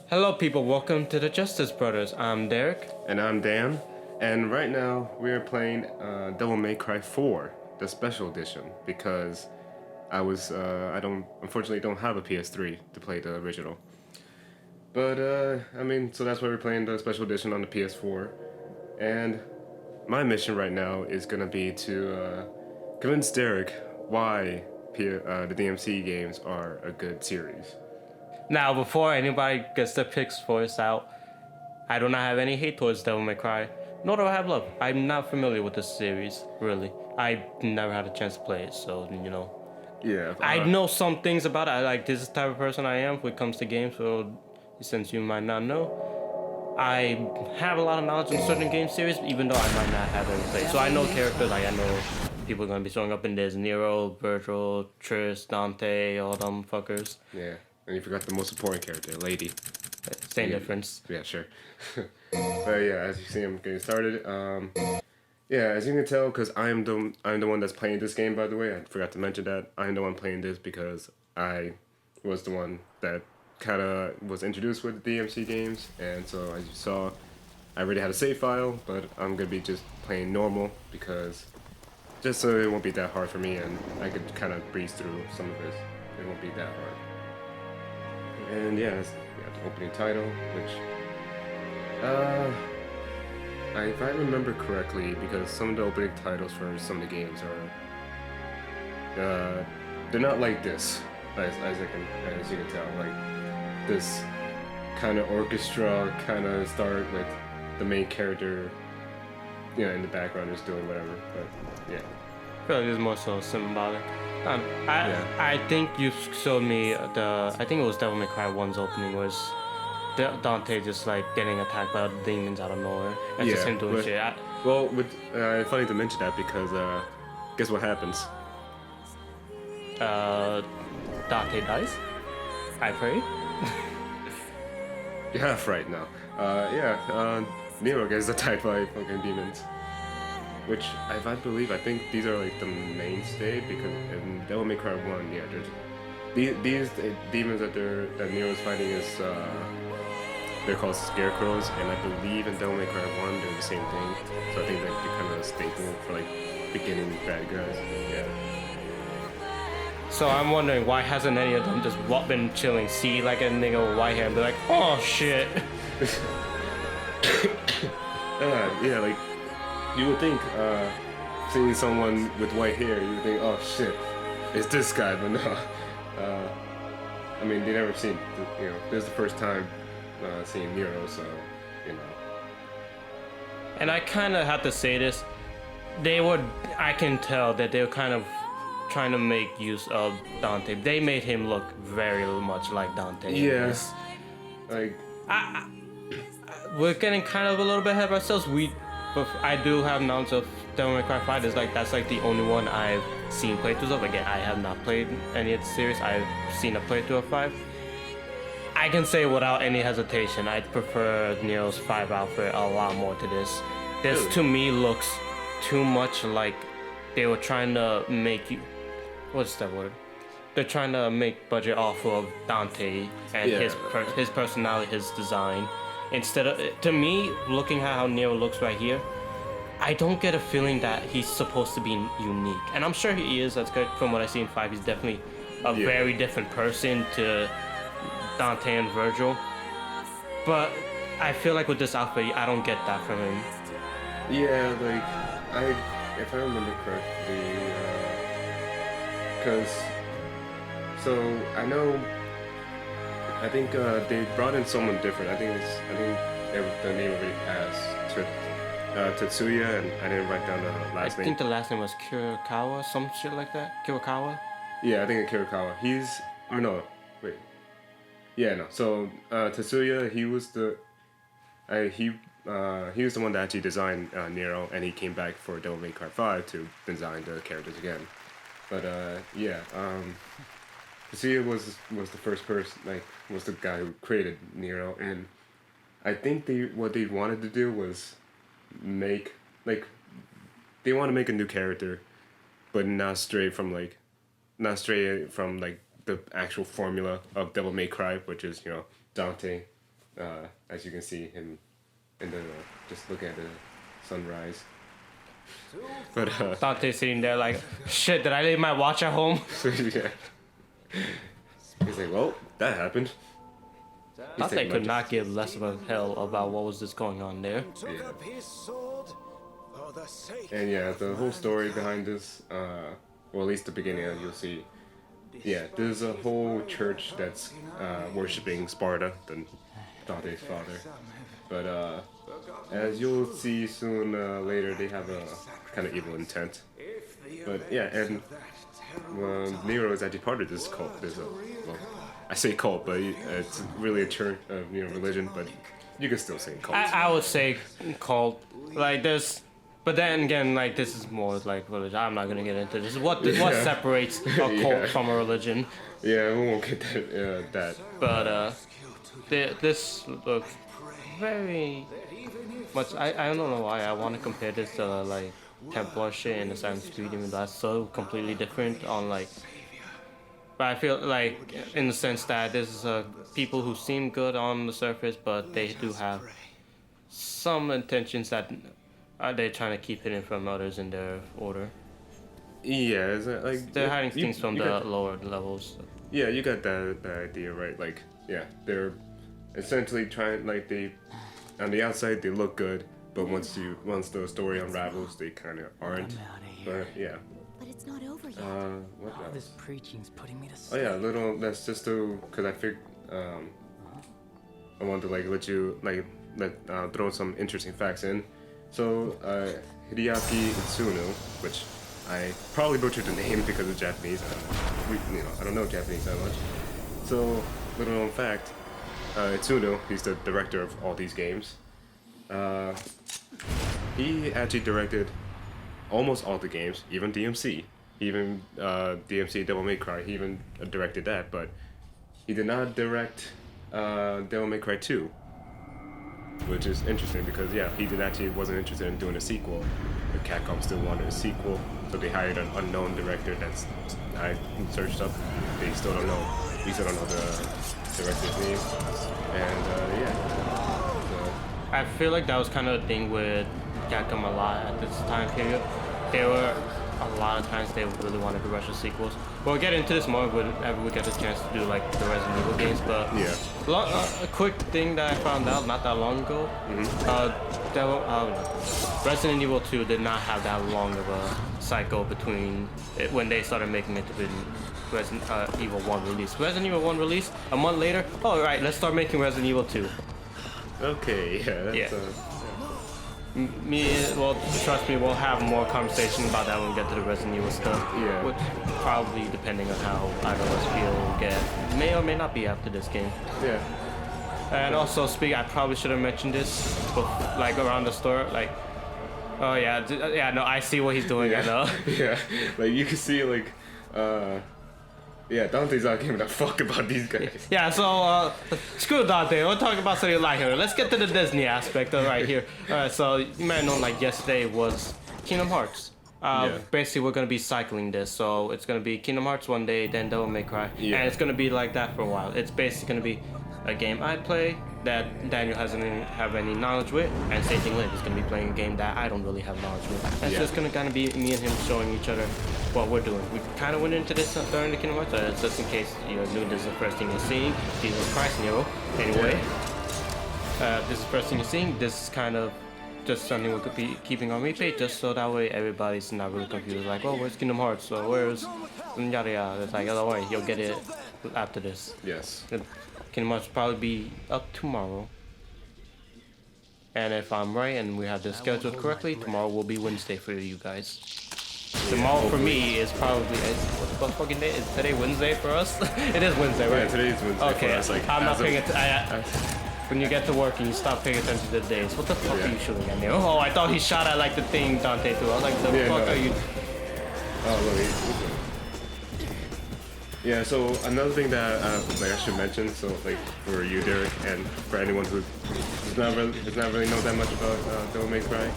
Hello, people. Welcome to the Justice Brothers. I'm Derek. And I'm Dan, and right now we are playing Devil May Cry 4, the special edition, because I don't unfortunately don't have a PS3 to play the original. But so that's why we're playing the special edition on the PS4, and my mission right now is gonna be to convince Derek why the DMC games are a good series. Now, before anybody gets their picks voiced out, I do not have any hate towards Devil May Cry, nor do I have love. I'm not familiar with this series, really. I never had a chance to play it, so, Yeah. I know some things about it. This is the type of person I am when it comes to games, so since you might not know, I have a lot of knowledge in certain game series, even though I might not have ever played. So I know characters, I know people are going to be showing up in this. Nero, Virgil, Triss, Dante, all them fuckers. Yeah. And you forgot the most important character, Lady. Same difference. Yeah, sure. But yeah, as you see, I'm getting started. Yeah, as you can tell, because I'm the one that's playing this game. By the way, I forgot to mention that I'm the one playing this because I was the one that kind of was introduced with the DMC games, and so as you saw, I already had a save file, but I'm gonna be just playing normal because just so it won't be that hard for me, and I could kind of breeze through some of this. It won't be that hard. And yeah, that's the opening title, which, if I remember correctly, because some of the opening titles for some of the games are, they're not like this, as you can tell, like this kind of orchestra kind of start with the main character, in the background is doing whatever, but yeah. I feel like it's more so symbolic. I think you showed me I think it was Devil May Cry 1's opening was Dante just like getting attacked by demons out of nowhere. That's just him doing shit. Funny to mention that because guess what happens? Dante dies. I pray. You're half right now. Nero gets attacked by fucking demons. Which, if I believe, I think these are like the mainstay because in Devil May Cry 1, yeah, there's these demons that Nero's fighting is they're called scarecrows, and I believe in Devil May Cry 1 they're the same thing. So I think like they're kind of a staple for like beginning bad guys. Yeah. So I'm wondering why hasn't any of them just been chilling, see like a nigga with white hair and be like, oh shit. Yeah, like. You would think, seeing someone with white hair, you would think, oh shit, it's this guy, but no. They never seen, this is the first time seeing Nero, so, And I kind of have to say this, I can tell that they were kind of trying to make use of Dante. They made him look very much like Dante. Yes. Like... we're getting kind of a little bit ahead of ourselves. But I do have knowledge of Devil May Cry 5. That's like the only one I've seen playthroughs of. Again, I have not played any of the series. I've seen a playthrough of 5. I can say without any hesitation, I'd prefer Nero's 5 outfit a lot more to this. This to me looks too much like they were trying to make you. What's that word? They're trying to make budget off of Dante and his personality, his design. Instead of, to me, looking at how Nero looks right here, I don't get a feeling that he's supposed to be unique. And I'm sure he is. That's good. From what I see in 5, he's definitely a very different person to Dante and Virgil. But I feel like with this outfit, I don't get that from him. Yeah, like, if I remember correctly, I think they brought in someone different. I think the name already passed to Tetsuya, and I didn't write down the last name. I think the last name was Kirikawa, some shit like that. Kirikawa. Yeah, I think it's Kirikawa. So Tetsuya, he was the one that actually designed Nero, and he came back for Devil May Cry 5 to design the characters again. But Tetsuya was the first person, was the guy who created Nero, and I think what they wanted to do was they want to make a new character, but not stray from the actual formula of Devil May Cry, which is Dante, as you can see him in the just look at the sunrise. But Dante sitting there like, shit, did I leave my watch at home? yeah. He's like, well, that happened. Dante could not give less of a hell about what was just going on there. Yeah. And yeah, the whole story behind this, or at least the beginning, you'll see. Yeah, there's a whole church that's worshipping Sparta, Dante's father. But as you'll see soon later, they have a kind of evil intent. But yeah, and Nero is actually part of this cult. Well, I say cult, but it's really a church, religion. But you can still say cult. I would say cult. Like there's, but then again, like this is more like religion. I'm not gonna get into this. What separates a cult from a religion? Yeah, we won't get that. But this looks very much. I don't know why I want to compare this to like Templar shit in Assassin's Creed, even though that's so completely different on like. But I feel like in the sense that this is people who seem good on the surface, but they do have some intentions that they're trying to keep hidden from others in their order. Yeah, is that like They're hiding things from the lower levels. Yeah, you got that idea right. Like, yeah, they're essentially trying like they on the outside they look good, but once the story unravels, they kind of aren't. But yeah. But it's not over yet. What else? This preaching's putting me to Oh sleep. yeah, that's just to because I figured I want to like throw some interesting facts in. So Hideaki Itsuno, which I probably butchered the name because it's Japanese. I don't know Japanese that much. So little known fact, Itsuno, he's the director of all these games. He actually directed almost all the games, even DMC. Even DMC Devil May Cry, he even directed that, but he did not direct Devil May Cry 2. Which is interesting because yeah, he wasn't interested in doing a sequel. But Capcom still wanted a sequel, so they hired an unknown director that's I searched up. They still don't know. We still don't know the director's name. And yeah. So. I feel like that was kind of a thing with Capcom a lot at this time period. There were a lot of times they really wanted to rush the sequels. We'll get into this more whenever we get the chance to do like the Resident Evil games, but yeah. A quick thing that I found out not that long ago, Resident Evil 2 did not have that long of a cycle between when they started making it to the Resident Evil 1 release. Resident Evil 1 release, a month later, oh right, let's start making Resident Evil 2. Okay, yeah, that's well, trust me, we'll have more conversation about that when we get to the Resident Evil stuff. Yeah. Which probably, depending on how either of us feel, may or may not be after this game. Yeah. And also, I probably should have mentioned this, but like around the store, like, oh yeah, no, I see what he's doing. Yeah. I know. Yeah, like you can see like, yeah, Dante's not giving a fuck about these guys. Yeah, so screw Dante. We'll talk about something like here. Let's get to the Disney aspect of right here. Alright, so you might know like yesterday was Kingdom Hearts. Basically, we're gonna be cycling this, so it's gonna be Kingdom Hearts one day, then Devil May Cry, and it's gonna be like that for a while. It's basically gonna be a game I play that Daniel hasn't have any knowledge with, and same thing Lynn is gonna be playing a game that I don't really have knowledge with. And it's just gonna kind of be me and him showing each other what we're doing. We kind of went into this during the Kingdom Hearts, just in case you're new. This is the first thing you're seeing. Jesus Christ, Nero. Anyway, this is the first thing you're seeing. This is kind of just something we could be keeping on repeat, just so that way everybody's not really confused. Like, oh, where's Kingdom Hearts? So where's yada yada? It's like, oh, don't worry, you'll get it after this. Yes. Kingdom Hearts will probably be up tomorrow. And if I'm right and we have this scheduled correctly, tomorrow will be Wednesday for you guys. Tomorrow for me is probably what the fucking day is today? Wednesday for us? It is Wednesday, right? Yeah, today is Wednesday. Okay, for us, like, I'm not paying attention. When you get to work and you stop paying attention to the days, what the fuck are you shooting at me? Oh, I thought he shot at like the thing Dante threw. I was like, the fuck are you? Oh, look. Yeah, so another thing that like I should mention, so like for you, Derek, and for anyone who does not really know that much about Devil May Cry.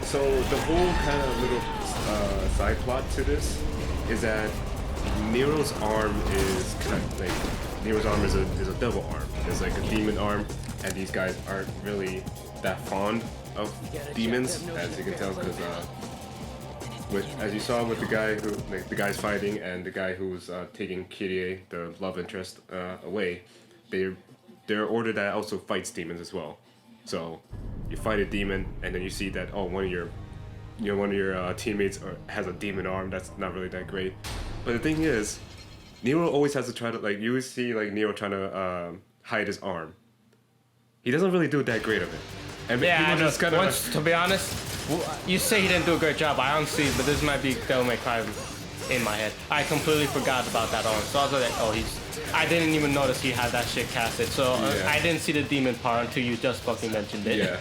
So the whole kind of little side plot to this is that Nero's arm is cut, like Nero's arm is a double arm. It's like a demon arm, and these guys aren't really that fond of demons, as you can tell, because as you saw with the guy who, like, the guy's fighting and the guy who's taking Kyrie, the love interest, away, they're ordered that also fights demons as well. So you fight a demon, and then you see that one of your teammates has a demon arm. That's not really that great. But the thing is, Nero always has to try to, like, you always see like Nero trying to hide his arm. He doesn't really do that great of it. And Yeah, I people know. just kind of Once, to be honest, you say he didn't do a great job. I honestly, but this might be Devil May Cry in my head. I completely forgot about that arm. So I was like, oh, I didn't even notice he had that shit casted. So Yeah. I didn't see the demon part until you just fucking mentioned it. Yeah.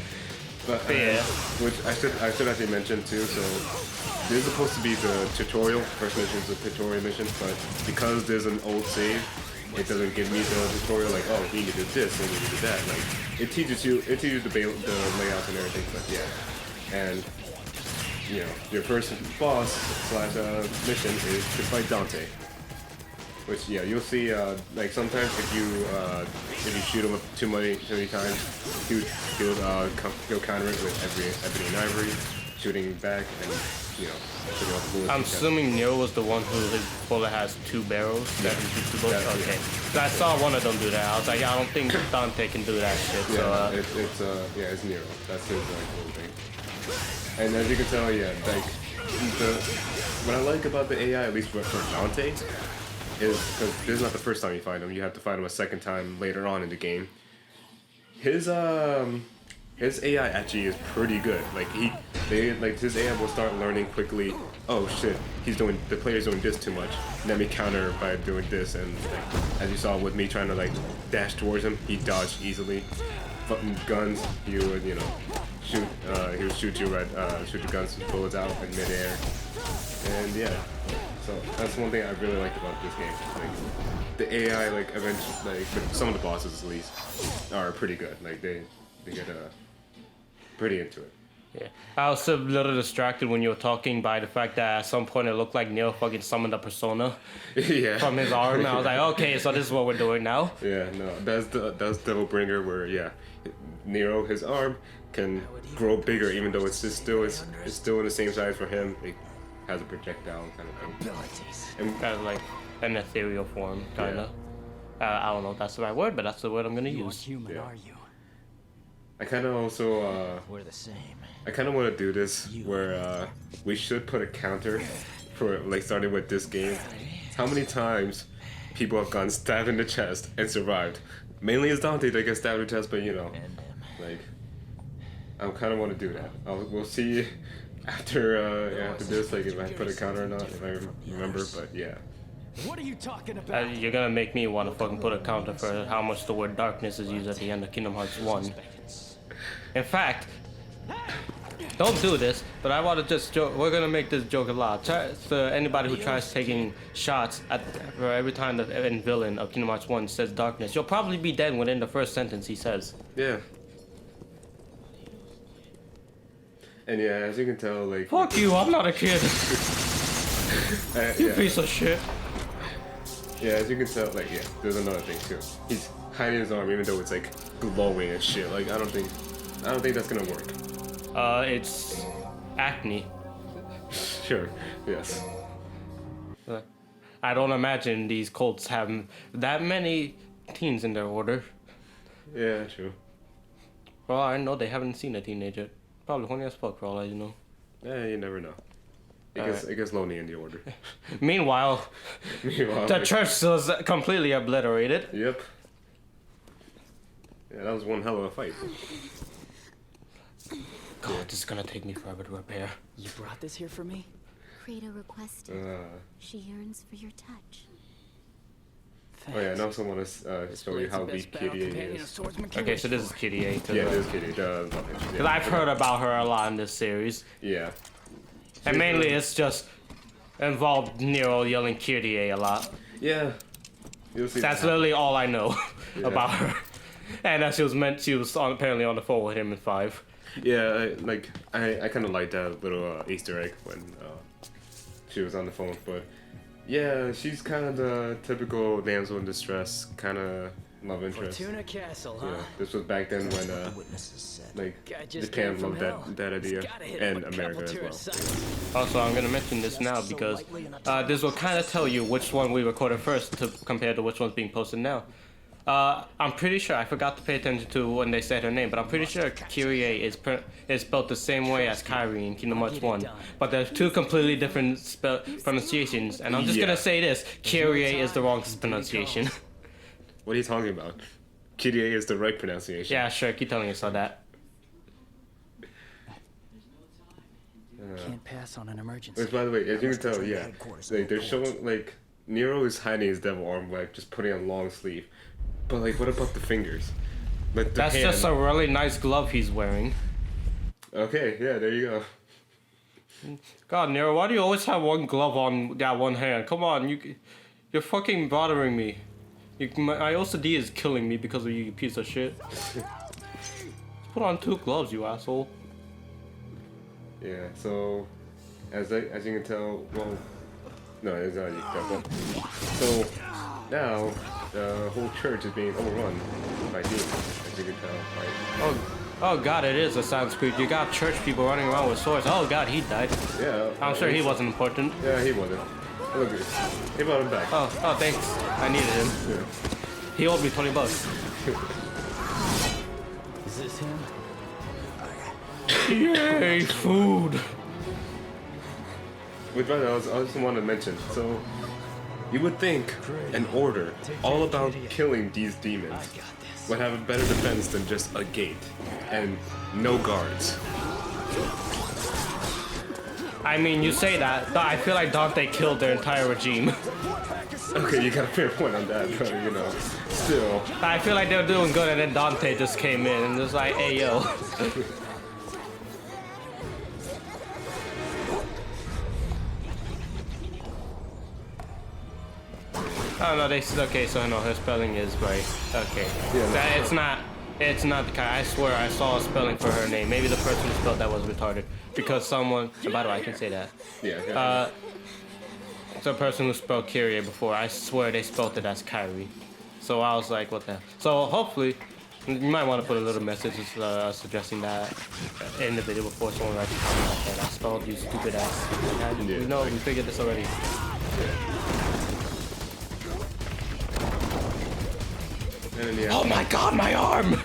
But Yeah. which I should actually mention too. So this is supposed to be the tutorial. First mission is a tutorial mission, but because there's an old save, it doesn't give me the tutorial like, oh, you need to do this and you need to do that. Like it teaches you the layouts and everything. But yeah, and you know, your first boss / mission is to fight Dante. Which, yeah, you'll see, like, sometimes if you shoot him too many times, he'll counter it with ebony and ivory, shooting back, and, you know, shooting off bullets. I'm assuming Nero was the one who his bullet has 2 barrels that he shoots the bullets. Yeah, Okay. So I saw one of them do that. I was like, I don't think Dante can do that shit. Yeah, So, it's Nero. That's his, cool thing. And as you can tell, yeah, like, what I like about the AI, at least for Dante, is because this is not the first time you fight him. You have to fight him a second time later on in the game. His AI actually is pretty good. Like his AI will start learning quickly. Oh shit, the player's doing this too much. Let me counter by doing this, and like, as you saw with me trying to like dash towards him, he dodged easily. Fucking guns, he would shoot. He would shoot the guns bullets out in midair, and yeah. So that's one thing I really like about this game. Like the AI, like eventually, like some of the bosses at least, are pretty good. Like they get pretty into it. yeah. I was a little distracted when you were talking by the fact that at some point it looked like Nero fucking summoned a persona Yeah. from his arm. I was like, okay, so this is what we're doing now. Yeah, no, that's Devilbringer where Nero, his arm can grow bigger even though it's still in the same size for him. It has a projectile kind of thing. And Kind of like an ethereal form, kind of. I don't know if that's the right word, but that's the word I'm gonna You aren't use. human, Yeah. are you? I kind of also We're the same. I kind of want to do this where we should put a counter for like starting with this game. How many times people have gotten stabbed in the chest and survived? Mainly it's Dante that gets stabbed in the chest, but you know, like I kind of want to do that. We'll see after this, like if I put a counter or not, if I remember. But yeah, What are you talking about? You're gonna make me want to fucking put a counter for how much the word darkness is used at the end of Kingdom Hearts 1. In fact, don't do this, but I want to just joke. We're gonna make this joke a lot. So anybody who tries taking shots for every time the villain of Kingdom Hearts 1 says darkness, you'll probably be dead within the first sentence he says. yeah. And yeah, as you can tell, like Fuck you, I'm not a kid. You yeah. piece of shit. Yeah, as you can tell, like, yeah, there's another thing too. He's hiding his arm even though it's like glowing and shit. Like, I don't think that's gonna work. It's acne. Sure, yes. I don't imagine these cults have that many teens in their order. Yeah, true. Well, I know they haven't seen a teenage yet. Probably horny as fuck for all I know. Yeah, you never know. It gets lonely in the order. Meanwhile, Meanwhile, the like, church was completely obliterated. Yep. Yeah, that was one hell of a fight. God, this is gonna take me forever to repair. You brought this here for me? Krita requested. She yearns for your touch. Oh yeah, and I also want to show you how weak Kitty is. Okay, so this is Kitty A. Yeah, this is Kitty. Because I've heard about her a lot in this series. Yeah. And mainly it's just involved Nero yelling Kitty A lot. Yeah. You'll see. That's literally all I know about her. And that she was apparently on the phone with him in 5. Yeah, I kind of like that little Easter egg when she was on the phone, but Yeah, she's kind of the typical damsel in distress kind of love interest. Fortuna Castle, huh? Yeah, this was back then when like Guy just Japan came from loved hell. that idea, He's gotta hit and him a America couple as well. tourist sites. Also, I'm gonna mention this now because this will kind of tell you which one we recorded first to compare to which one's being posted now. I'm pretty sure, I forgot to pay attention to when they said her name, but I'm pretty sure Kyrie is spelled the same way as Kyrie in Kingdom Hearts 1. But there's two completely different pronunciations, and I'm just gonna say this, Kyrie is the wrong pronunciation. What are you talking about? Kyrie is the right pronunciation. Yeah, sure, keep telling yourself that. Can't pass on an emergency. Which, by the way, as you can tell, yeah, like they're showing like Nero is hiding his devil arm, like just putting on long sleeve. But like, what about the fingers? Like the That's hand. just a really nice glove he's wearing. Okay, yeah, there you go. God, Nero, why do you always have one glove on that one hand? Come on, you're fucking bothering me. My OCD is killing me because of you, you piece of shit. Put on two gloves, you asshole. Yeah, so as you can tell, well, no, it's not you can tell, but so now the whole church is being overrun by demons, as you can tell. Oh god, it is Assassin's Creed. You got church people running around with swords. Oh god, he died. Yeah, I'm sure he wasn't important. Yeah, he wasn't. Look, he brought him back. Oh, thanks. I needed him. Yeah. He owed me $20. Is this him? Yay, food. Which, by the way, I just wanted to mention. So, you would think an order all about killing these demons would have a better defense than just a gate and no guards. I mean, you say that, but I feel like Dante killed their entire regime. Okay, you got a fair point on that, but you know, still. I feel like they were doing good, and then Dante just came in and was like, "Hey, yo." Oh no, okay, so no, her spelling is right. Okay. Yeah, It's not the kind. I swear I saw a spelling for her name. Maybe the person who spelled that was retarded. Because someone, and by the way, I can say that. Yeah. The person who spelled Kyrie before, I swear they spelled it as Kyrie. So I was like, what the hell? So hopefully, you might want to put a little message suggesting that in the video before someone writes a comment like that. I spelled you stupid ass. Yeah. We know, we figured this already. And then, Oh my god, my arm!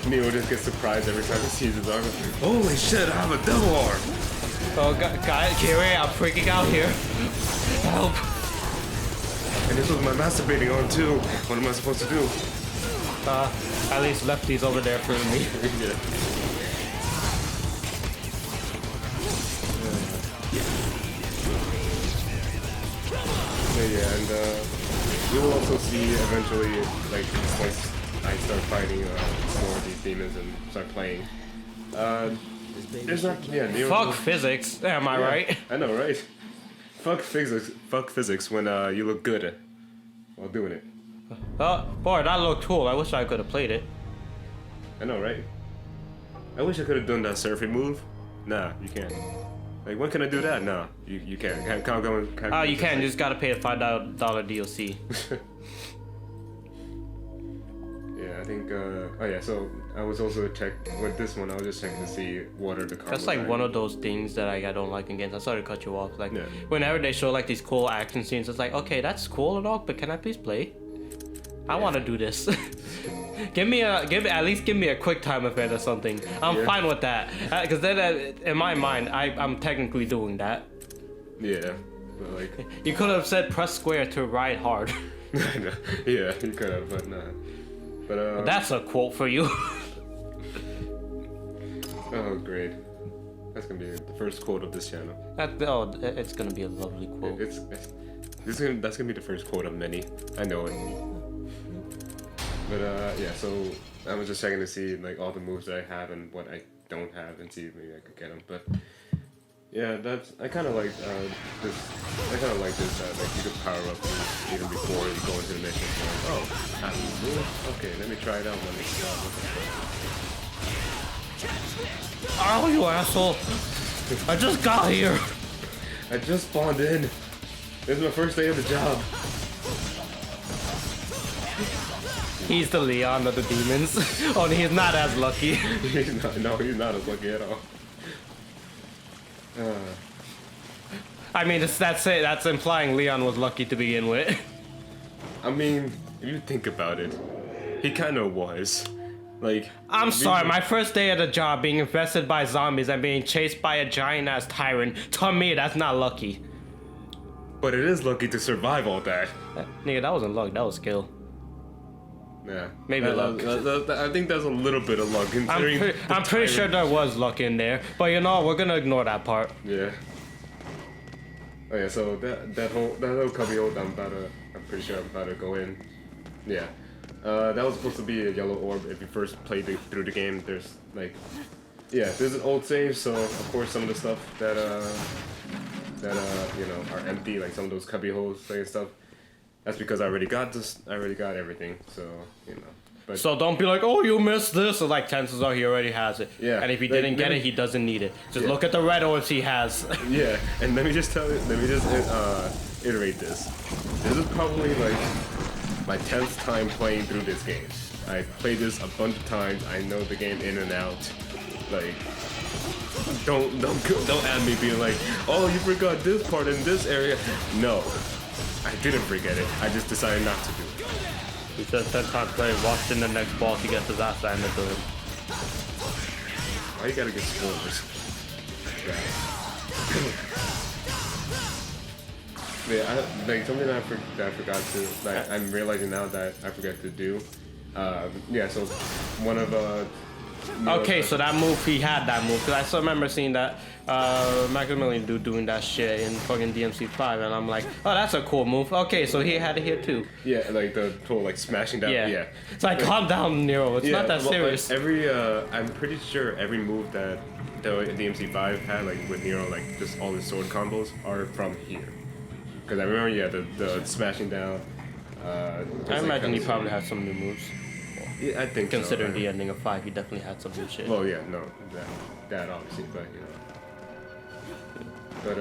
Neo just gets surprised every time he sees his arm. Holy shit, I have a devil arm! Oh god, Kyrie, I'm freaking out here. Help! And this was my masturbating arm too. What am I supposed to do? At least Lefty's over there for me. Yeah. Yeah, and you will also see eventually, like, once I start fighting more of these demons and start playing. There's not, yeah, Neo. Fuck physics, am I right? I know, right? Fuck physics when you look good while doing it. Oh, boy, that looked cool. I wish I could have played it. I know, right? I wish I could have done that surfing move. Nah, you can't. Like, when can I do that? No, you can't. Can't go. You can, you just gotta pay a $5 DLC. Yeah, I think, oh yeah, so I was also with this one, I was just checking to see what are the combos. That's like one of those things that I don't like in games. I'm sorry to cut you off. Like, Yeah. whenever they show like these cool action scenes, it's like, okay, that's cool and all, but can I please play? I want to do this. Give me at least give me a quick time event or something. I'm fine with that, because then in my mind, I'm technically doing that. Yeah, but like... You could have said press square to ride hard. I know. Yeah, you could have, but nah. But That's a quote for you. Oh, great. That's gonna be the first quote of this channel. It's gonna be a lovely quote. That's gonna be the first quote of many. I know it. But yeah, so I was just checking to see like all the moves that I have and what I don't have and see if maybe I could get them. But yeah, I kind of like this. I kind of like this like you could power up even before you go into the mission. So, oh, I have this move. Okay, let me try it out. Let me see Oh, you asshole! I just got here. I just spawned in. This is my first day of the job. He's the Leon of the demons. Only he's not as lucky. He's not as lucky at all. I mean, that's implying Leon was lucky to begin with. I mean, if you think about it, he kind of was. Like, I'm sorry, my first day at the job being infested by zombies and being chased by a giant ass tyrant, to me, that's not lucky. But it is lucky to survive all that. Nigga, that wasn't luck, that was skill. Yeah. Maybe luck. I think there's a little bit of luck considering. I'm pretty sure there was luck in there, but you know, we're gonna ignore that part. Yeah. Oh yeah, so that whole cubby hole, I'm pretty sure I'm about to go in. Yeah. That was supposed to be a yellow orb if you first played through the game. There's like, yeah, there's an old save, so of course some of the stuff that you know, are empty, like some of those cubby holes and stuff. That's because I already got everything, so you know. But So don't be like, oh, you missed this. So like, chances are he already has it. Yeah. And if he didn't get it, he doesn't need it. Just Yeah. look at the red orbs he has. yeah, and let me just iterate this. This is probably like my 10th time playing through this game. I played this a bunch of times. I know the game in and out. Like, don't add me being like, oh, you forgot this part in this area. No, I didn't forget it. I just decided not to do it. He says 10 times play, walks in the next ball to get his ass handed to him. Why you gotta get spoilers? Yeah, like something that I forgot to. Like, I'm realizing now that I forgot to do. Yeah, so one of Okay, so that move, he had that move. Because I still remember seeing that Maximilian dude doing that shit in fucking DMC5. And I'm like, oh, that's a cool move. Okay, so he had it here too. Yeah, like the whole like smashing down. Yeah. It's like, calm down, Nero. It's not that well, serious. Like, I'm pretty sure every move that the DMC5 had, like with Nero, like just all the sword combos are from here. Because I remember, yeah, the smashing down. I imagine he probably had some new moves. Yeah, I think Considering so, the ending of 5, he definitely had some new shit. Well, yeah, no, that obviously, but you know. But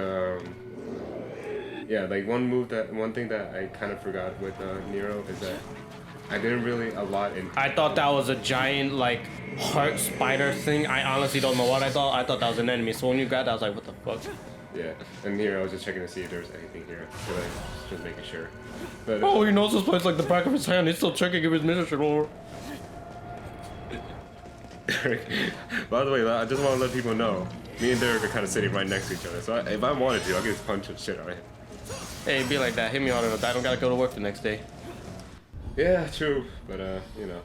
yeah, like one thing that I kind of forgot with Nero is that I didn't really a lot in. I thought that was a giant like heart spider thing. I honestly don't know what I thought. I thought that was an enemy. So when you got that, I was like, what the fuck? Yeah, and here I was just checking to see if there's anything here. So I just making sure. But, Oh, he knows this place like the back of his hand. He's still checking if his mission over. By the way, I just want to let people know, me and Derek are kind of sitting right next to each other. So if I wanted to, I could just punch the shit out of him. Hey, be like that. Hit me on it. I don't gotta go to work the next day. Yeah, true. But you know,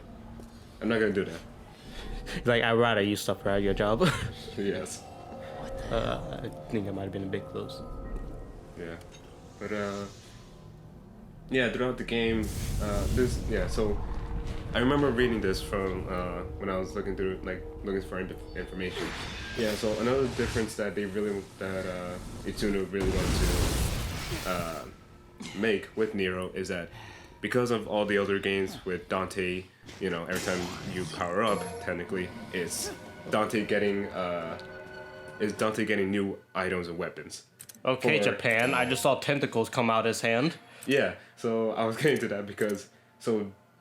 I'm not gonna do that. Like, I'd rather you suffer at your job. Yes. I think I might have been a bit close. Yeah. But yeah, throughout the game, so I remember reading this from when I was looking for information. Yeah, so another difference that Itsuno really wanted to make with Nero is that because of all the other games with Dante, you know, every time you power up, technically, is Dante getting new items and weapons. Okay, Japan. I just saw tentacles come out his hand. Yeah, so I was getting to that because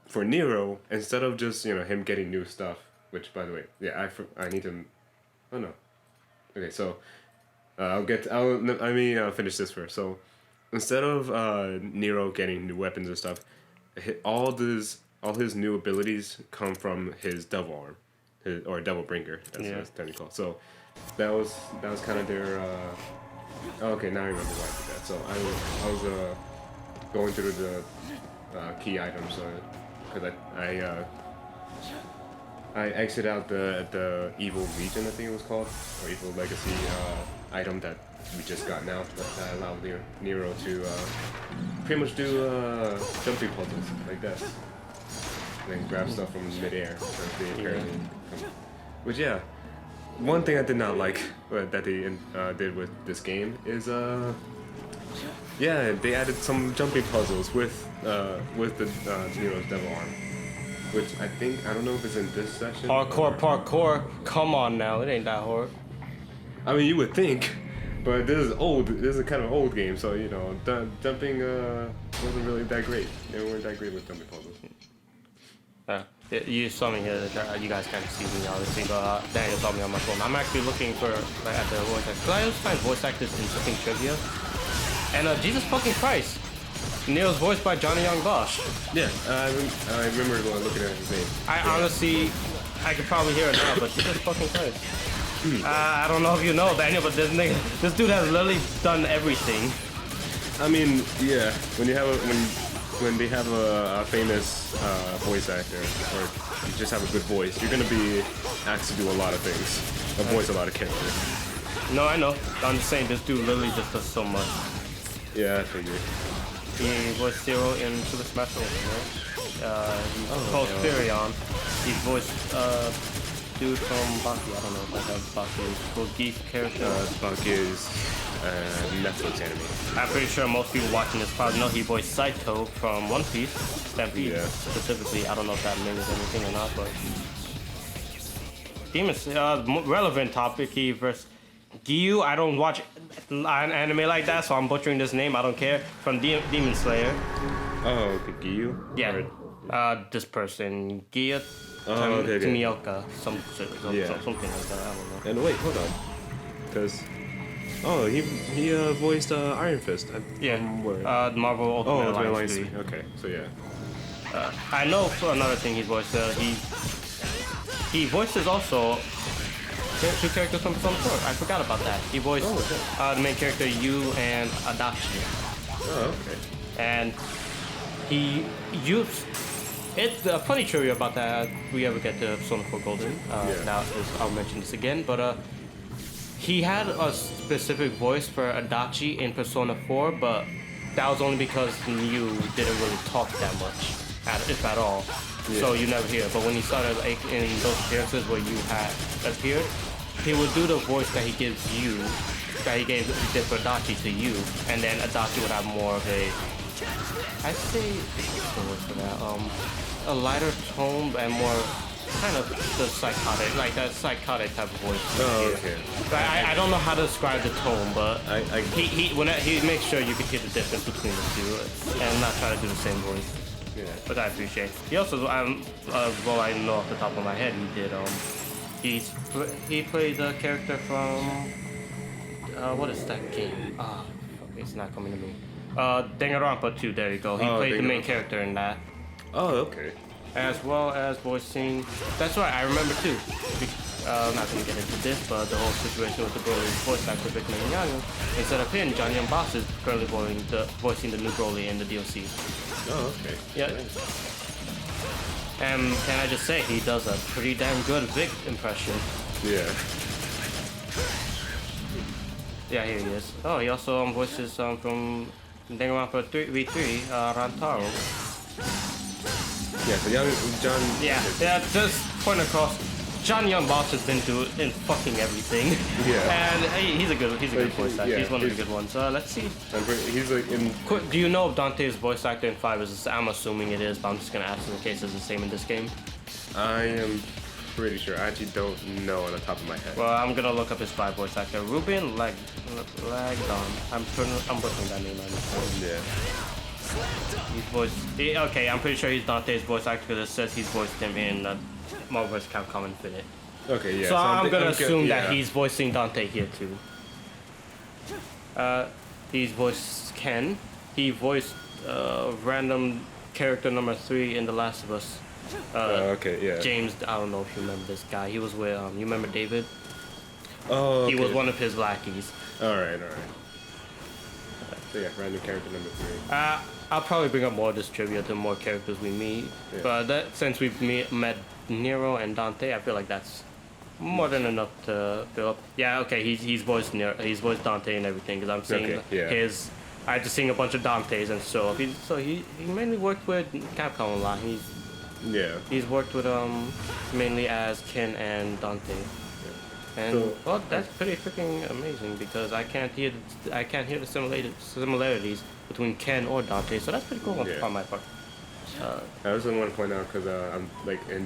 for Nero, instead of just, you know, him getting new stuff, which by the way, yeah, I need to. Oh no. Okay, so let me finish this first. So instead of Nero getting new weapons and stuff, all his new abilities come from his devil arm, or devil bringer. That's what it's technically called. So that was kind of their. Okay, now I remember why I did that. So I was going through the key items because I exit out the evil region, I think it was called, or evil legacy item that we just got now that allowed Nero to pretty much do jumping puzzles like that, and then grab stuff from midair. Which yeah, one thing I did not like that they did with this game is yeah, they added some jumping puzzles with the Nero's devil arm, which I don't know if it's in this session. Parkour. Come on now, it ain't that hard. I mean, you would think, But this is old. This is a kind of old game, so you know, dumping wasn't really that great. They weren't that great with dumping puzzles. You saw me here. You guys can't see me obviously, but Daniel saw me on my phone. I'm actually looking for like, at the voice actors. I always find voice actors interesting trivia. And Jesus fucking Christ, Neo's voiced by Johnny Young Bosch. Yeah, I remember looking at his name. Honestly, I could probably hear it now, but Jesus fucking Christ. I don't know if you know Daniel, but this dude has literally done everything. I mean, yeah, when you have when they have a famous voice actor, or you just have a good voice, you're gonna be asked to do a lot of things, voice a lot of characters. No, I know. I'm just saying this dude literally just does so much. Yeah, I figured. He voiced Zero in Super Smash Bros. Right? He's called Furion. He's voiced dude from Baki. I don't know if I have Baki. Called Geef character. Baki is Netflix anime. I'm pretty sure most people watching this probably know he voiced Saito from One Piece, Stampede specifically. I don't know if that means anything or not, but Demon relevant topic. He versus Gyu. I don't watch an anime like that, so I'm butchering this name. I don't care. From Demon Slayer. Oh, okay, Gyu? Yeah. This person, Gyu okay. Tamioka, something like that. I don't know. And wait, hold on, because he voiced Iron Fist. Marvel Ultimate Alliance 3. Okay, so yeah. I know for another thing he voiced. He voices also two characters from Persona 4. I forgot about that. He voiced the main character Yu and Adachi. Oh, okay. And he used it's a funny trivia about that. If we ever get to Persona 4 Golden. I'll mention this again, but he had a specific voice for Adachi in Persona 4, but that was only because Yu didn't really talk that much, if at all. Yeah. So you never hear it. But when he started like in those appearances where you had appeared, he would do the voice that he gives you, that he did for Adachi to you, and then Adachi would have more of a, I'd say, what's the word for that? A lighter tone and more kind of the psychotic, like that psychotic type of voice. Oh, okay. I don't know how to describe the tone, but he makes sure you can hear the difference between the two, and not try to do the same voice. Yeah. But I appreciate. He also, well, I know off the top of my head, he played the character from what is that game? Fuck, it's not coming to me. Danganronpa 2. There you go. He played the main character in that. Oh, okay. As well as voicing. That's right, I remember too. I'm not gonna get into this, but the whole situation with the Broly voice actor Vic Miyamoto. Instead of him, Johnny Young Boss is currently voicing the new Broly in the DLC. Oh, okay. Yeah. And can I just say, he does a pretty damn good Vic impression. Yeah. Yeah, here he is. Oh, he also voices from Danganronpa 3v3, Rantaro. Yeah, so John. Yeah. Just point across. John Young Boss has been doing fucking everything. Yeah. And he's a good voice actor. He's one of the good ones. Let's see. He's like in. Do you know if Dante's voice actor in 5 is? I'm assuming it is, but I'm just gonna ask in case it's the same in this game. I am pretty sure. I actually don't know on the top of my head. Well, I'm gonna look up his 5 voice actor. Ruben Lagdon. I'm butchering that name. Yeah. He's voiced. Okay, I'm pretty sure he's Dante's voice actor because it says he's voiced him in Marvel vs. Capcom Infinite. Okay, yeah. So I'm gonna assume that he's voicing Dante here too. He's voiced Ken. He voiced random character number 3 in The Last of Us. Okay, yeah. James, I don't know if you remember this guy. He was with you remember David? Oh, okay. He was one of his lackeys. All right. So yeah, random character number 3. I'll probably bring up more of this trivia the more characters we meet. Yeah. But since we've met Nero and Dante, I feel like that's more than enough to fill up. Yeah, okay, he's voiced Dante and everything because I'm seeing his. I just seen a bunch of Dantes and so he mainly worked with Capcom a lot. He's worked with mainly as Ken and Dante. And well, that's pretty freaking amazing because I can't hear the similarities between Ken or Dante, so that's pretty cool on my part. I also want to point out because I'm like in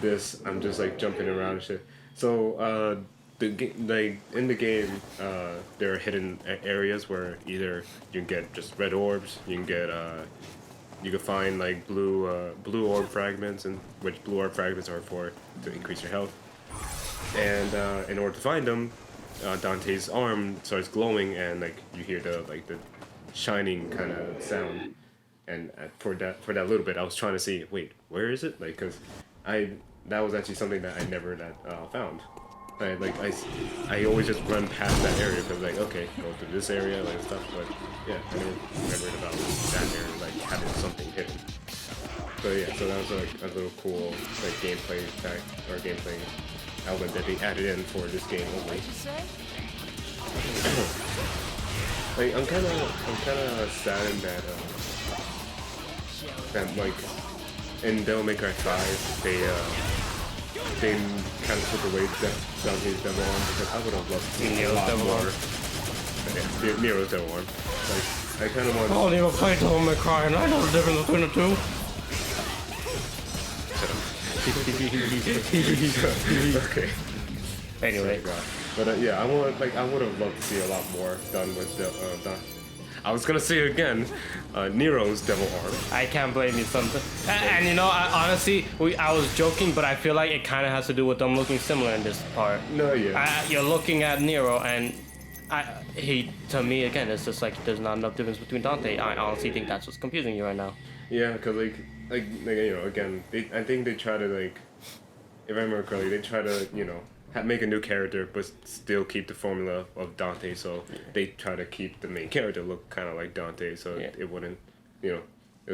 this I'm just like jumping around and shit. So like in the game, there are hidden areas where either you can get just red orbs, you can get you can find like blue orb fragments, and which blue orb fragments are for to increase your health. And in order to find them, Dante's arm starts glowing, and like you hear the shining kind of sound. And for that little bit, I was trying to see, wait, where is it? Like, cause that was actually something that I never found. I always just run past that area because like, okay, go through this area like stuff. But yeah, I never remembered about that area like having something hidden. So yeah, so that was like a little cool like gameplay fact or gameplay element that they added in for this game only. Like I'm kind of saddened that like in Devil May Cry 5 they kind of took away Dante's Devil Arm because I would have loved to see a lot more. Yeah, Nero's Devil Arm. Like I kind of want. I don't even play Devil May Cry, and I know the difference between the two. Okay. Anyway, but yeah, I would have loved to see a lot more done with the. I was gonna say again, Nero's Devil Arm. I can't blame you something. And you know, honestly, I was joking, but I feel like it kind of has to do with them looking similar in this part. No, yeah. You're looking at Nero, and to me again, it's just like there's not enough difference between Dante. I honestly think that's what's confusing you right now. Yeah, cause like you know, again, I think they try to like, if I remember correctly, they try to make a new character but still keep the formula of Dante. So they try to keep the main character look kind of like Dante, so it wouldn't, it'll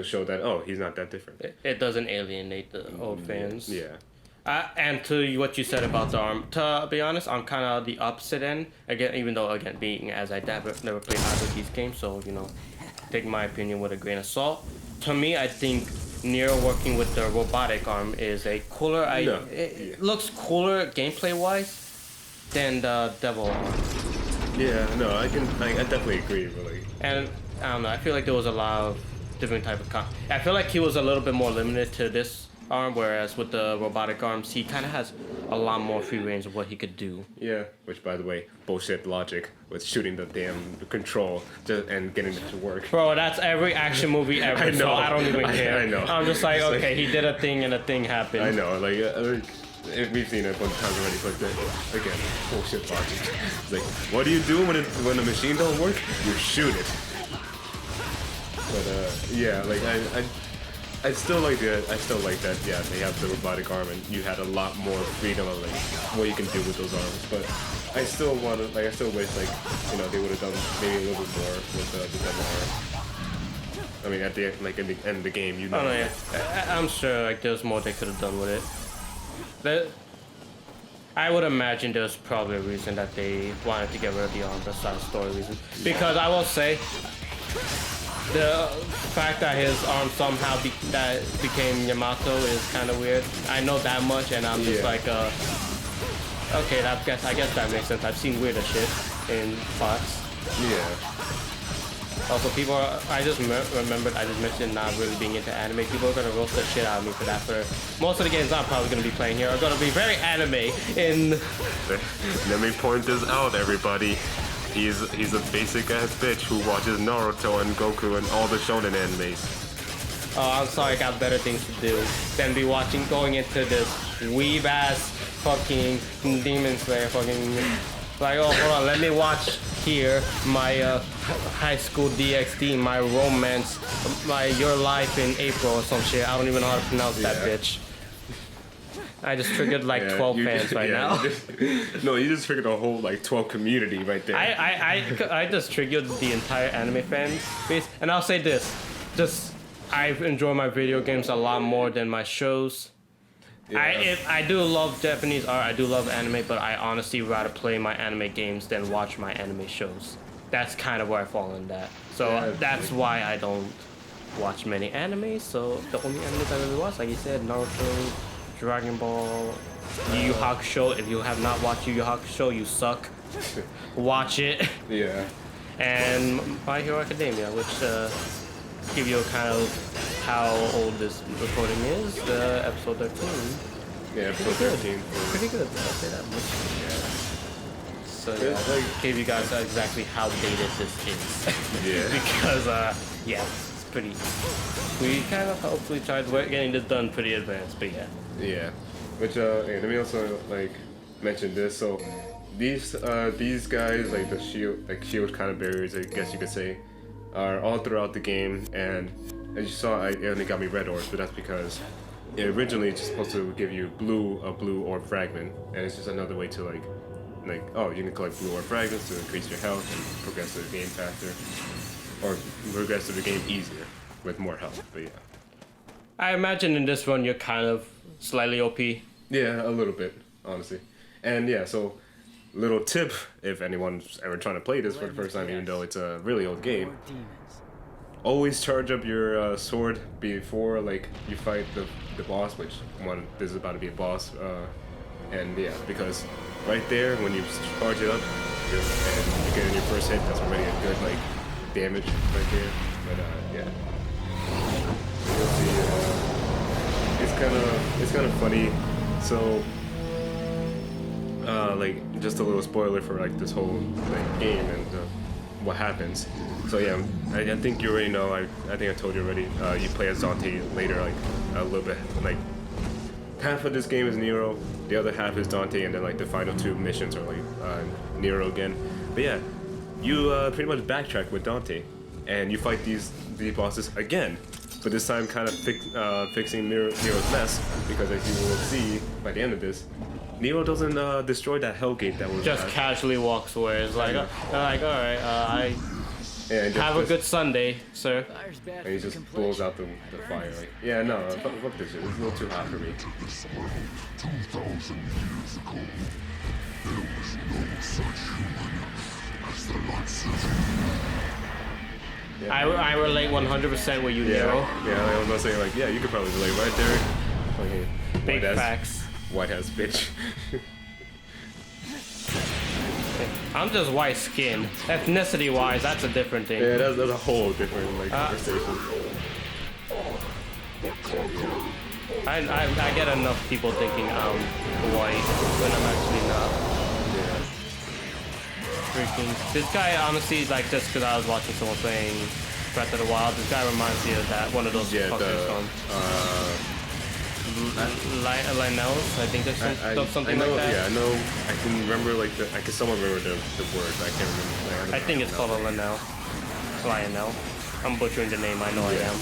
show that he's not that different. It doesn't alienate the old fans. Yeah. And to what you said about the arm, to be honest, I'm kind of the opposite end. Again, even though being as I never played either of these games, so take my opinion with a grain of salt. To me, I think Nero working with the robotic arm is a cooler. It looks cooler gameplay wise than the devil arm. Yeah, no, I definitely agree, really. And I don't know. I feel like there was a lot of different type of. I feel like he was a little bit more limited to this arm, whereas with the robotic arms, he kind of has a lot more free range of what he could do. Yeah, which by the way, bullshit logic with shooting the damn control and getting it to work. Bro, that's every action movie ever. I know. So I don't even care. I know. I'm just like, okay, he did a thing and a thing happened. I know, we've seen it a bunch of times already, but again, bullshit logic. It's like, what do you do when the machine don't work? You shoot it. But yeah, like I still like that. Yeah, they have the robotic arm, and you had a lot more freedom of like what you can do with those arms. But I still wish they would have done maybe a little bit more with the demo arm. I mean, at the end of the game, Oh no, yeah, I'm sure there's more they could have done with it. I would imagine there's probably a reason that they wanted to get rid of the arm, besides story reason. Because I will say, the fact that his arm somehow became Yamato is kind of weird. I know that much, and I'm just like, okay, I guess that makes sense. I've seen weirder shit in plots. Yeah. Also, I just remembered, I just mentioned not really being into anime. People are gonna roast the shit out of me for that. For most of the games I'm probably gonna be playing here are gonna be very anime in. Let me point this out, everybody. He's a basic ass bitch who watches Naruto and Goku and all the shonen animes. Oh, I'm sorry, I got better things to do than be going into this weeb ass fucking Demon Slayer fucking. Like, oh, hold on, let me watch here my high school DxD, my romance, my Your Life in April or some shit. I don't even know how to pronounce that bitch. I just triggered like 12 fans right now. You just triggered a whole like 12 community right there. I just triggered the entire anime fan base, and I'll say this: I enjoy my video games a lot more than my shows. Yeah. I do love Japanese art, I do love anime, but I honestly rather play my anime games than watch my anime shows. That's kind of where I fall in that. So that's why I don't watch many animes. So the only animes I really watch, like you said, Naruto, Dragon Ball, Yu Yu Hakusho. If you have not watched Yu Yu Hakusho, you suck. Watch it. Yeah. And My Hero Academia, which give you a kind of how old this recording is. Episode 13. Yeah, episode 13. Pretty good. I'll say that much. So give you guys exactly how dated this is. Yeah. Because yeah, it's pretty. We kind of hopefully tried getting this done pretty advanced, but yeah. Yeah. Which hey, let me also like mention this. So these guys like the shield kind of barriers, I guess you could say, are all throughout the game. And as you saw, it only got me red orbs, but that's because it originally it's supposed to give you a blue orb fragment, and it's just another way to like oh, you can collect blue orb fragments to increase your health and progress through the game faster, or progress through the game easier with more health. But yeah. I imagine in this run you're kind of slightly OP. Yeah, a little bit, honestly. And yeah, so little tip if anyone's ever trying to play this for the first time, even though it's a really old game. Always charge up your sword before like you fight the boss, which this is about to be a boss, and yeah, because right there when you charge it up and you get in your first hit, that's already a good like damage right there. But yeah, you'll see. It's kind of funny. So like just a little spoiler for like this whole like game and what happens. So yeah, I think you already know. I think I told you already. You play as Dante later, like a little bit. Like half of this game is Nero, the other half is Dante, and then like the final two missions are like Nero again. But yeah, you pretty much backtrack with Dante, and you fight these bosses again. But this time, kind of fixing Nero's mess, because as you will see by the end of this, Nero doesn't destroy that Hellgate that was just casually walks away. It's like, all right, yeah, have a good Sunday, sir. And he just blows out the fire. Like, yeah, no, fuck this shit. It's a little too hot for me. Yeah. I relate 100% with you, Nero. Yeah, I was gonna say like, yeah, you could probably relate, right, Derek? Okay. Big facts. White ass bitch. I'm just white skinned. Ethnicity wise, that's a different thing. Yeah, that's a whole different like conversation. I get enough people thinking I'm white when I'm actually not. Yeah. Freaking. This guy, honestly, like just because I was watching someone playing Breath of the Wild, this guy reminds me of that one of those fuckers from Lionels, I think there's something like that. Yeah, I know. I can remember like I can somewhat remember the words. I can't remember. I think it's called a Lionel. I'm butchering the name. I know I am.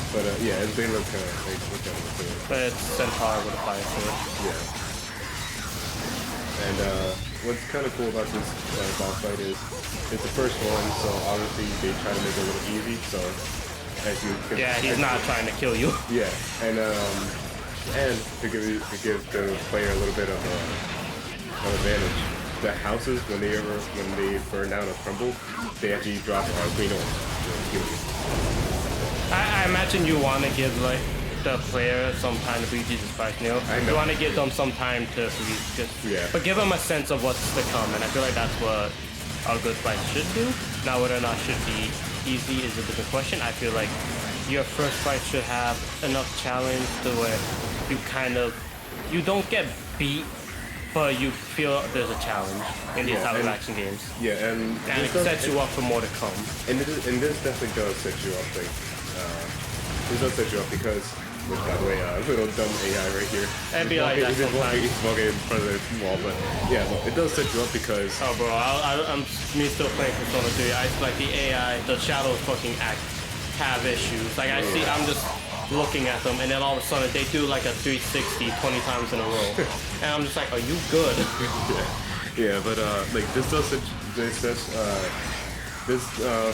But yeah, they look kind of But it's Centaur with a fire sword. Yeah. And what's kind of cool about this boss fight is it's the first one, so obviously they try to make it a little easy. So as you yeah, he's not trying to kill you. Yeah, and to give the player a little bit of advantage, the houses when they burn down or crumble, they actually drop green orbs. I imagine you want to give like the player some time to beat Jesus Christ, Neil. You want to give them some time to but give them a sense of what's to come, and I feel like that's what a good fight should do. Now, whether or not it should be easy is a different question. I feel like your first fight should have enough challenge to where you don't get beat, but you feel there's a challenge in these type of action games. Yeah, and it sets you up for more to come. And this definitely does set you up. Like, this does set you up because, which by the way, little dumb AI right here. And be like that sometimes. He's walking in front of the wall, but yeah, no, it does set you up because. Oh, bro, I'm still playing Persona 3. I like the AI, the shadows fucking have issues. Like I'm just looking at them, and then all of a sudden they do like a 360 20 times in a row, and I'm just like, are you good? yeah, but like this does this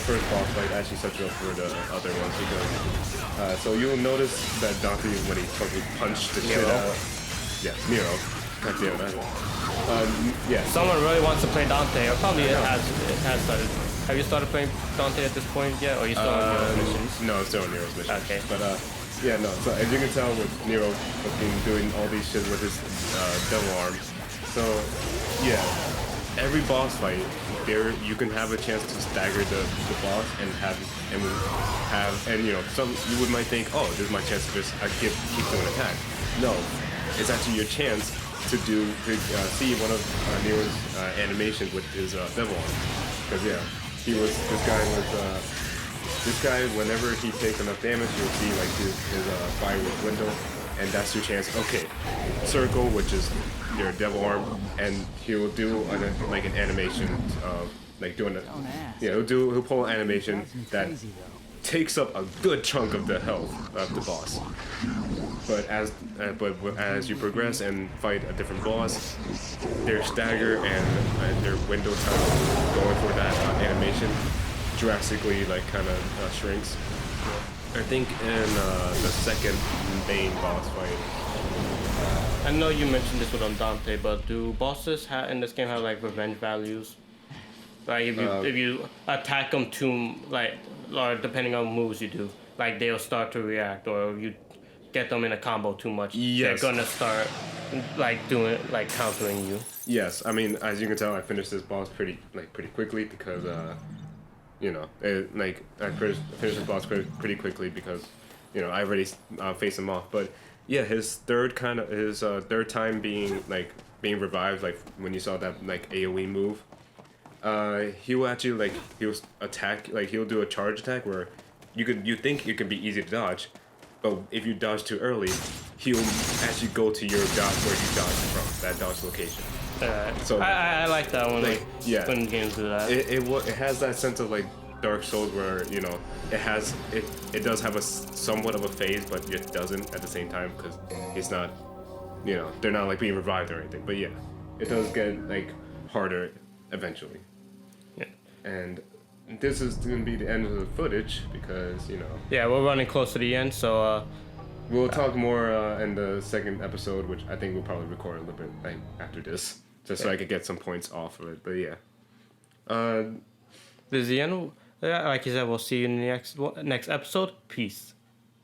first boss fight actually sets you up for the other ones because so you'll notice that Dante when he fucking punched the shit out. Yeah, Nero. Yeah. Someone really wants to play Dante, or probably it has started. Have you started playing Dante at this point yet, or are you still on Nero's missions? No, I'm still on Nero's missions. Okay. But yeah, no. So as you can tell with Nero fucking doing all these shit with his double arm. So yeah, every boss fight there you can have a chance to stagger the boss and you know you might think, oh, this is my chance to just keep doing attack. No, it's actually your chance see one of Nero's animations with his devil arm. Because yeah, this guy whenever he takes enough damage, you'll see like his firework window, and that's your chance. Okay, circle, which is your devil arm, and he'll do like an animation of like doing it. Yeah, he'll pull an animation that takes up a good chunk of the health of the boss. But as you progress and fight a different boss, their stagger and their window time going for that animation drastically like kind of shrinks. I think in the second main boss fight. I know you mentioned this with Dante, but do bosses in this game have like revenge values? Like if you attack them too, like, or depending on moves you do, like they'll start to react, or you get them in a combo too much, yes, they're gonna start like doing like countering you. Yes, I mean, as you can tell, I finished this boss pretty quickly because you know, I finished this boss pretty quickly because, you know, I already faced him off. But yeah, his third time being revived, like when you saw that like AOE move, he will actually he'll do a charge attack where you think it could be easy to dodge, but if you dodge too early, he'll actually go to your dodge where you dodged from, that dodge location. So I like that one. When games do that. It has that sense of like Dark Souls where, you know, it does have a somewhat of a phase, but it doesn't at the same time because it's not, you know, they're not like being revived or anything. But yeah, it does get like harder eventually. Yeah. And this is going to be the end of the footage because, you know. Yeah, we're running close to the end, so. We'll talk more in the second episode, which I think we'll probably record a little bit like after this, just so I could get some points off of it. But yeah. This is the end. Like you said, we'll see you in the next episode. Peace.